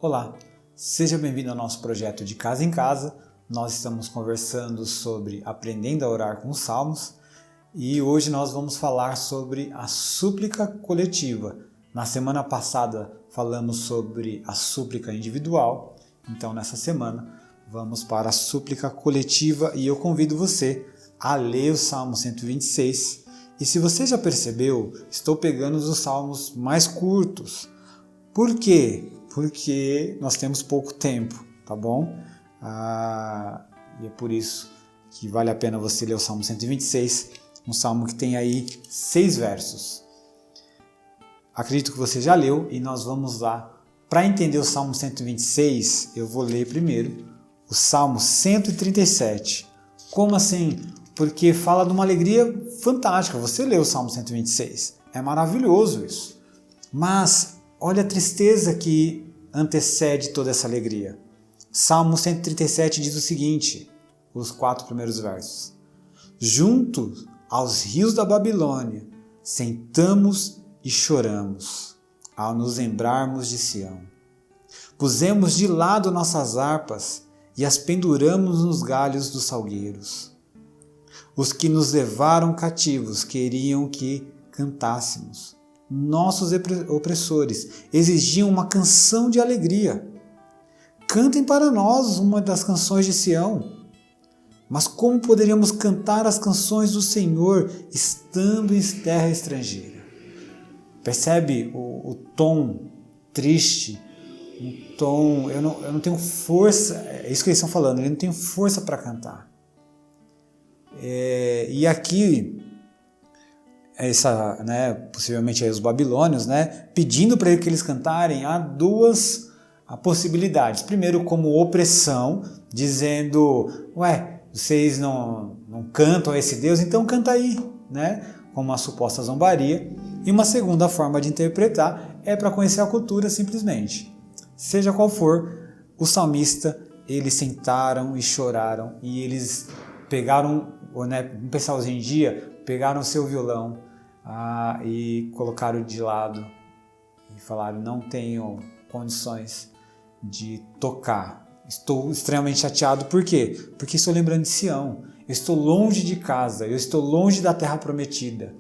Olá, seja bem-vindo ao nosso projeto de Casa em Casa. Nós estamos conversando sobre aprendendo a orar com os salmos e hoje nós vamos falar sobre a súplica coletiva. Na semana passada falamos sobre a súplica individual, então nessa semana vamos para a súplica coletiva e eu convido você a ler o Salmo 126. E se você já percebeu, estou pegando os salmos mais curtos. Por quê? Porque nós temos pouco tempo, tá bom? E é por isso que vale a pena você ler o Salmo 126, um salmo que tem aí 6 versos. Acredito que você já leu e nós vamos lá. Para entender o Salmo 126, eu vou ler primeiro o Salmo 137. Como assim? Porque fala de uma alegria fantástica. Você leu o Salmo 126, é maravilhoso isso. Mas olha a tristeza que antecede toda essa alegria. Salmo 137 diz o seguinte, os 4 primeiros versos. Junto aos rios da Babilônia, sentamos e choramos, ao nos lembrarmos de Sião. Pusemos de lado nossas harpas e as penduramos nos galhos dos salgueiros. Os que nos levaram cativos queriam que cantássemos. Nossos opressores exigiam uma canção de alegria. Cantem para nós uma das canções de Sião. Mas como poderíamos cantar as canções do Senhor estando em terra estrangeira? Percebe o tom triste, o tom... Eu não tenho força, é isso que eles estão falando, eu não tenho força para cantar. E aqui... possivelmente aí os babilônios, pedindo para que eles cantarem, há duas possibilidades. Primeiro, como opressão, dizendo, vocês não cantam a esse Deus, então canta aí, como uma suposta zombaria. E uma segunda forma de interpretar é para conhecer a cultura simplesmente. Seja qual for, o salmista, eles sentaram e choraram e eles pegaram, vamos pensar hoje em dia, pegaram o seu violão e colocaram de lado e falaram, não tenho condições de tocar. Estou extremamente chateado, por quê? Porque estou lembrando de Sião, eu estou longe de casa, eu estou longe da terra prometida,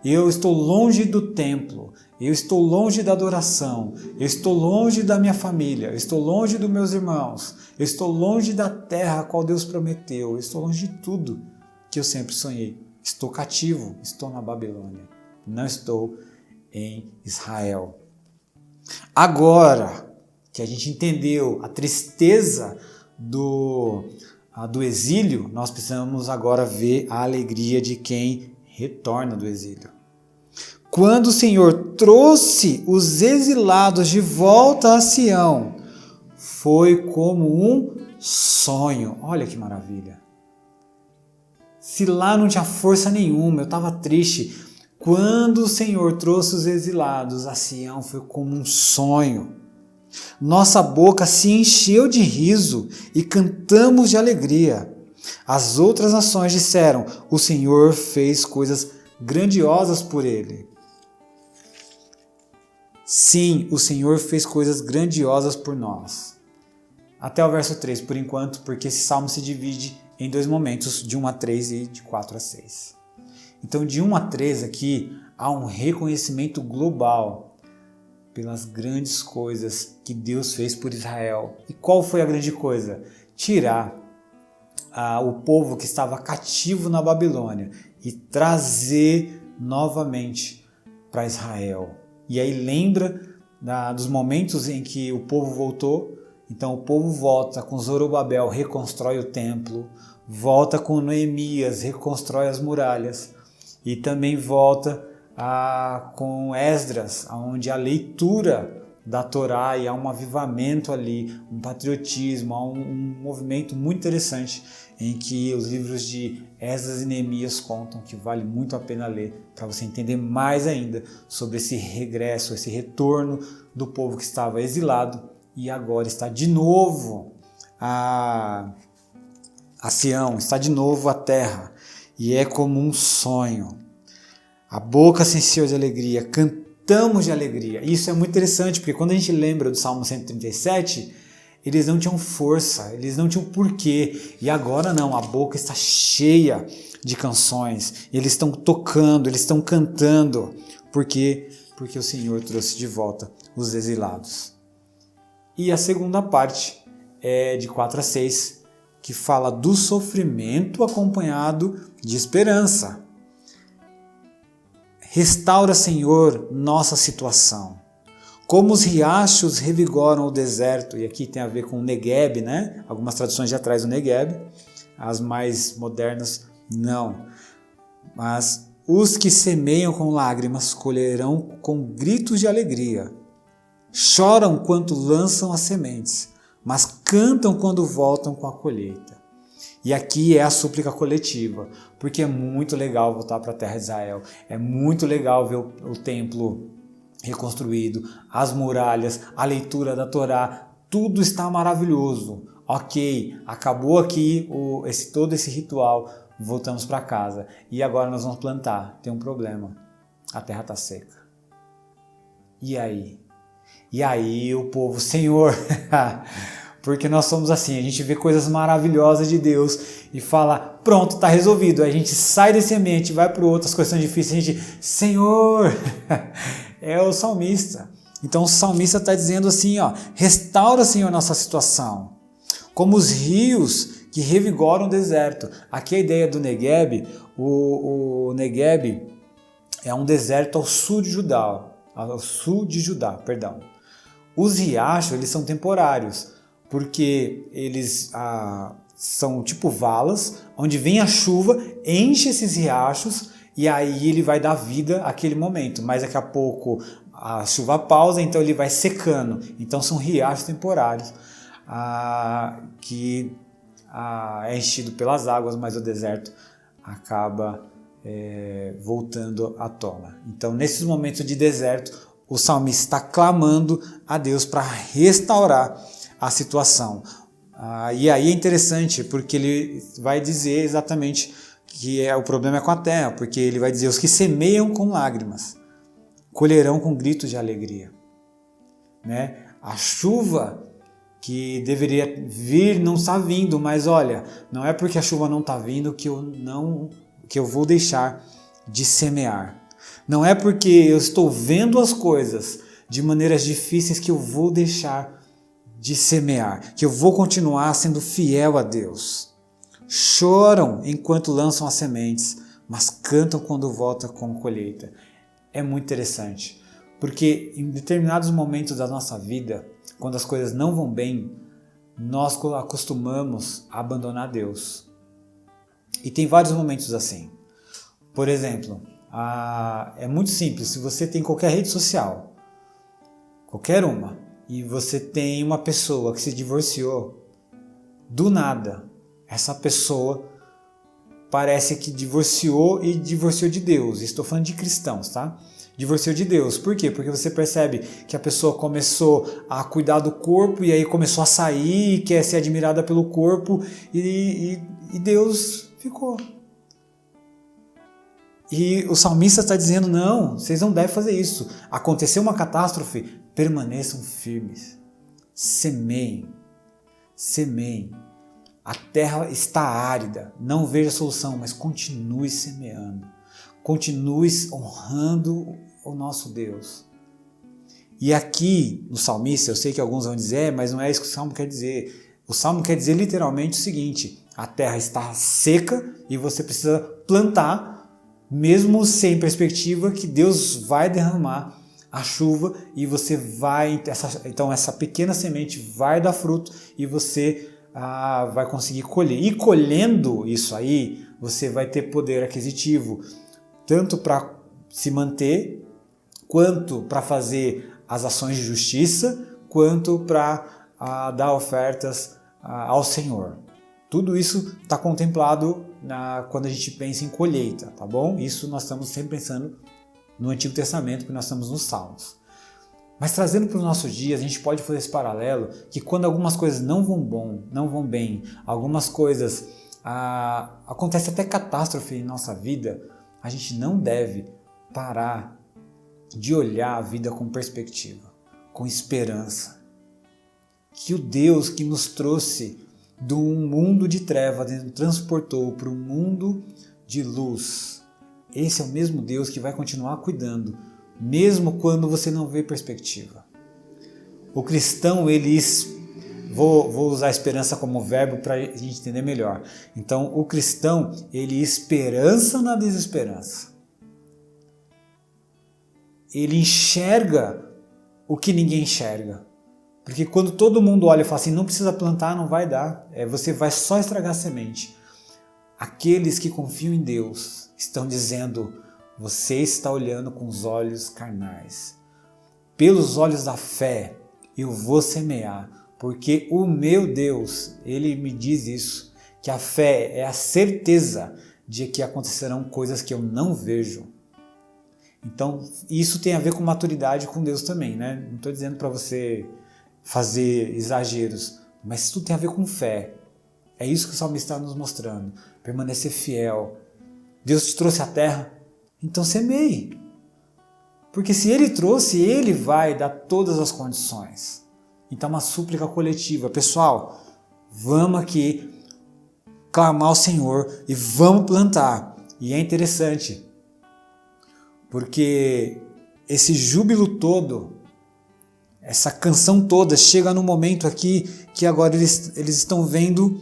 eu estou longe do templo, eu estou longe da adoração, eu estou longe da minha família, eu estou longe dos meus irmãos, eu estou longe da terra a qual Deus prometeu, eu estou longe de tudo que eu sempre sonhei. Estou cativo, estou na Babilônia, não estou em Israel. Agora que a gente entendeu a tristeza do exílio, nós precisamos agora ver a alegria de quem retorna do exílio. Quando o Senhor trouxe os exilados de volta a Sião, foi como um sonho. Olha que maravilha! Se lá não tinha força nenhuma, eu estava triste. Quando o Senhor trouxe os exilados a Sião, foi como um sonho. Nossa boca se encheu de riso e cantamos de alegria. As outras nações disseram, o Senhor fez coisas grandiosas por ele. Sim, o Senhor fez coisas grandiosas por nós. Até o verso 3, por enquanto, porque esse salmo se divide em 2 momentos, de 1 a 3 e de 4 a 6. Então, de 1 a 3 aqui, há um reconhecimento global pelas grandes coisas que Deus fez por Israel. E qual foi a grande coisa? Tirar o povo que estava cativo na Babilônia e trazer novamente para Israel. E aí lembra dos momentos em que o povo voltou. Então o povo volta com Zorobabel, reconstrói o templo, volta com Neemias, reconstrói as muralhas e também volta com Esdras, onde a leitura da Torá e há um avivamento ali, um patriotismo, há um movimento muito interessante em que os livros de Esdras e Neemias contam, que vale muito a pena ler para você entender mais ainda sobre esse regresso, esse retorno do povo que estava exilado e agora está de novo a Sião, está de novo a terra, e é como um sonho. A boca se encheu de alegria, saltamos de alegria. E isso é muito interessante, porque quando a gente lembra do Salmo 137, eles não tinham força, eles não tinham porquê. E agora não, a boca está cheia de canções. Eles estão tocando, eles estão cantando. Por quê? Porque o Senhor trouxe de volta os exilados. E a segunda parte é de 4 a 6, que fala do sofrimento acompanhado de esperança. Restaura, Senhor, nossa situação. Como os riachos revigoram o deserto, e aqui tem a ver com o Negueb, né? Algumas traduções já trazem o Negueb, as mais modernas não. Mas os que semeiam com lágrimas colherão com gritos de alegria. Choram quando lançam as sementes, mas cantam quando voltam com a colheita. E aqui é a súplica coletiva, porque é muito legal voltar para a terra de Israel, é muito legal ver o templo reconstruído, as muralhas, a leitura da Torá, tudo está maravilhoso. Ok, acabou aqui todo esse ritual, voltamos para casa. E agora nós vamos plantar. Tem um problema, a terra está seca. E aí? E aí o povo, Senhor, porque nós somos assim, a gente vê coisas maravilhosas de Deus e fala, pronto, está resolvido. Aí a gente sai desse ambiente, vai para outras coisas tão difíceis, a gente, Senhor, é o salmista. Então o salmista está dizendo assim, ó, restaura, Senhor, nossa situação. Como os rios que revigoram o deserto. Aqui a ideia do Negueb, o Negueb é um deserto ao sul de Judá, Os riachos, eles são temporários, porque eles são tipo valas, onde vem a chuva, enche esses riachos e aí ele vai dar vida àquele momento. Mas daqui a pouco a chuva pausa, então ele vai secando. Então são riachos temporários que é enchido pelas águas, mas o deserto acaba voltando à tona. Então nesses momentos de deserto, o salmista está clamando a Deus para restaurar a situação. E aí é interessante, porque ele vai dizer exatamente que o problema é com a terra, porque ele vai dizer, os que semeiam com lágrimas, colherão com gritos de alegria. Né? A chuva que deveria vir não está vindo, mas olha, não é porque a chuva não está vindo que eu vou deixar de semear. Não é porque eu estou vendo as coisas de maneiras difíceis que eu vou deixar de semear, que eu vou continuar sendo fiel a Deus. Choram enquanto lançam as sementes, mas cantam quando volta com a colheita. É muito interessante, porque em determinados momentos da nossa vida, quando as coisas não vão bem, nós acostumamos a abandonar Deus. E tem vários momentos assim. Por exemplo, é muito simples, se você tem qualquer rede social, qualquer uma, e você tem uma pessoa que se divorciou, do nada, essa pessoa parece que divorciou e divorciou de Deus. Estou falando de cristãos, tá? Divorciou de Deus. Por quê? Porque você percebe que a pessoa começou a cuidar do corpo e aí começou a sair, quer ser admirada pelo corpo e Deus ficou. E o salmista está dizendo, não, vocês não devem fazer isso. Aconteceu uma catástrofe, permaneçam firmes. Semeiem. A terra está árida, não veja solução, mas continue semeando. Continue honrando o nosso Deus. E aqui no salmista, eu sei que alguns vão dizer, mas não é isso que o salmo quer dizer. O salmo quer dizer literalmente o seguinte, a terra está seca e você precisa plantar, mesmo sem perspectiva que Deus vai derramar a chuva e você vai, então essa pequena semente vai dar fruto e você vai conseguir colher. E colhendo isso aí, você vai ter poder aquisitivo, tanto para se manter, quanto para fazer as ações de justiça, quanto para dar ofertas ao Senhor. Tudo isso está contemplado quando a gente pensa em colheita, tá bom? Isso nós estamos sempre pensando no Antigo Testamento, porque nós estamos nos Salmos. Mas trazendo para os nossos dias, a gente pode fazer esse paralelo que quando algumas coisas não vão bem, algumas coisas acontece até catástrofe em nossa vida, a gente não deve parar de olhar a vida com perspectiva, com esperança. Que o Deus que nos trouxe de um mundo de trevas, nos transportou para um mundo de luz. Esse é o mesmo Deus que vai continuar cuidando, mesmo quando você não vê perspectiva. O cristão, vou usar a esperança como verbo para a gente entender melhor. Então, o cristão, ele esperança na desesperança. Ele enxerga o que ninguém enxerga. Porque quando todo mundo olha e fala assim, não precisa plantar, não vai dar, você vai só estragar a semente. Aqueles que confiam em Deus estão dizendo, você está olhando com os olhos carnais. Pelos olhos da fé, eu vou semear, porque o meu Deus, Ele me diz isso, que a fé é a certeza de que acontecerão coisas que eu não vejo. Então, isso tem a ver com maturidade com Deus também, né? Não estou dizendo para você fazer exageros, mas tudo tem a ver com fé. É isso que o salmista está nos mostrando. Permanecer fiel. Deus te trouxe à terra, então semeie. Porque se Ele trouxe, Ele vai dar todas as condições. Então uma súplica coletiva. Pessoal, vamos aqui clamar ao Senhor e vamos plantar. E é interessante, porque esse júbilo todo, essa canção toda chega no momento aqui que agora eles estão vendo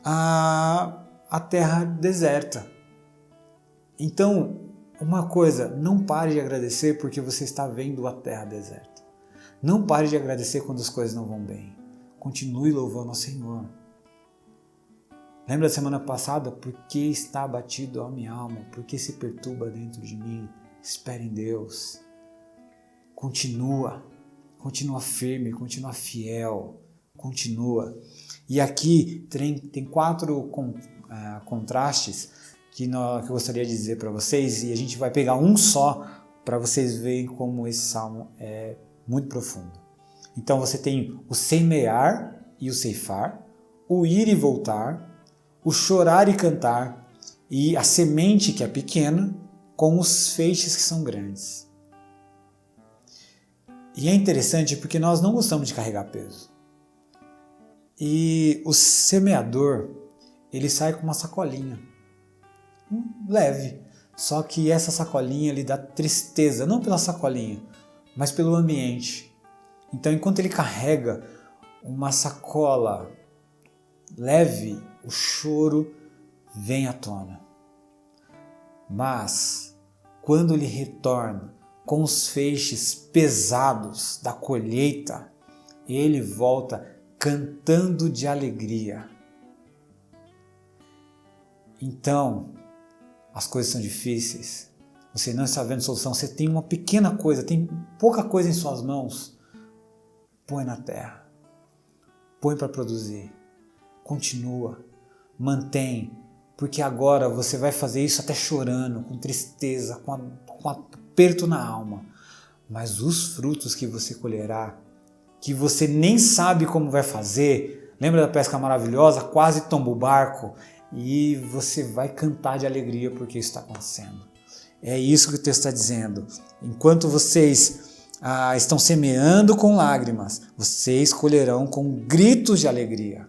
a terra deserta. Então, uma coisa, não pare de agradecer porque você está vendo a terra deserta. Não pare de agradecer quando as coisas não vão bem. Continue louvando ao Senhor. Lembra da semana passada? Por que está abatido a minha alma? Por que se perturba dentro de mim? Espere em Deus. Continua firme, continua fiel, continua. E aqui tem 4 contrastes que eu gostaria de dizer para vocês, e a gente vai pegar um só para vocês verem como esse salmo é muito profundo. Então você tem o semear e o ceifar, o ir e voltar, o chorar e cantar, e a semente que é pequena com os feixes que são grandes. E é interessante porque nós não gostamos de carregar peso. E o semeador, ele sai com uma sacolinha, leve. Só que essa sacolinha lhe dá tristeza, não pela sacolinha, mas pelo ambiente. Então, enquanto ele carrega uma sacola leve, o choro vem à tona. Mas, quando ele retorna com os feixes pesados da colheita, ele volta cantando de alegria. Então, as coisas são difíceis, você não está vendo solução, você tem uma pequena coisa, tem pouca coisa em suas mãos, põe na terra, põe para produzir, continua, mantém, porque agora você vai fazer isso até chorando, com tristeza, com aperto na alma, mas os frutos que você colherá, que você nem sabe como vai fazer, lembra da pesca maravilhosa? Quase tomba o barco, e você vai cantar de alegria porque isso está acontecendo. É isso que o texto está dizendo. Enquanto vocês estão semeando com lágrimas, vocês colherão com gritos de alegria.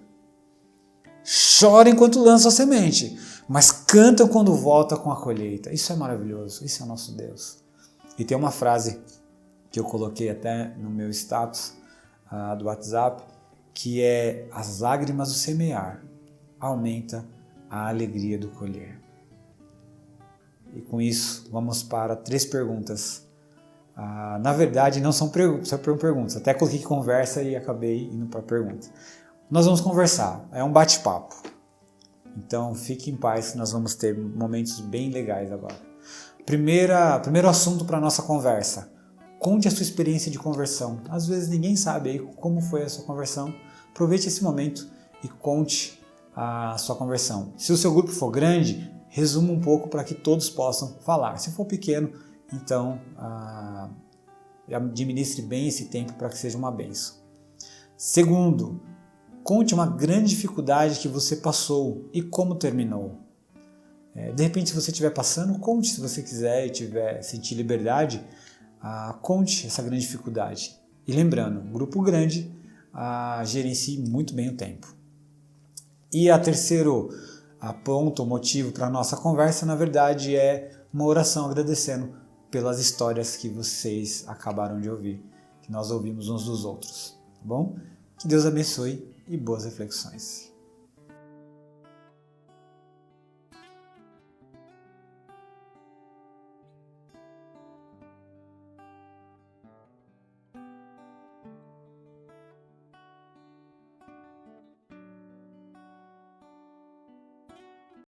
Chorem enquanto lançam a semente, mas cantam quando volta com a colheita. Isso é maravilhoso, isso é o nosso Deus. E tem uma frase que eu coloquei até no meu status do WhatsApp, que é: as lágrimas do semear aumenta a alegria do colher. E com isso, vamos para 3 perguntas. Na verdade, não são perguntas. Até coloquei conversa e acabei indo para a pergunta. Nós vamos conversar. É um bate-papo. Então, fique em paz, nós vamos ter momentos bem legais agora. Primeiro assunto para a nossa conversa. Conte a sua experiência de conversão. Às vezes ninguém sabe aí como foi a sua conversão. Aproveite esse momento e conte a sua conversão. Se o seu grupo for grande, resuma um pouco para que todos possam falar. Se for pequeno, então administre bem esse tempo para que seja uma bênção. Segundo, conte uma grande dificuldade que você passou e como terminou. De repente, se você estiver passando, conte se você quiser e sentir liberdade, conte essa grande dificuldade. E lembrando, grupo grande gerencie muito bem o tempo. E a terceiro ponto, motivo para a nossa conversa, na verdade, é uma oração agradecendo pelas histórias que vocês acabaram de ouvir, que nós ouvimos uns dos outros, tá bom? Que Deus abençoe e boas reflexões.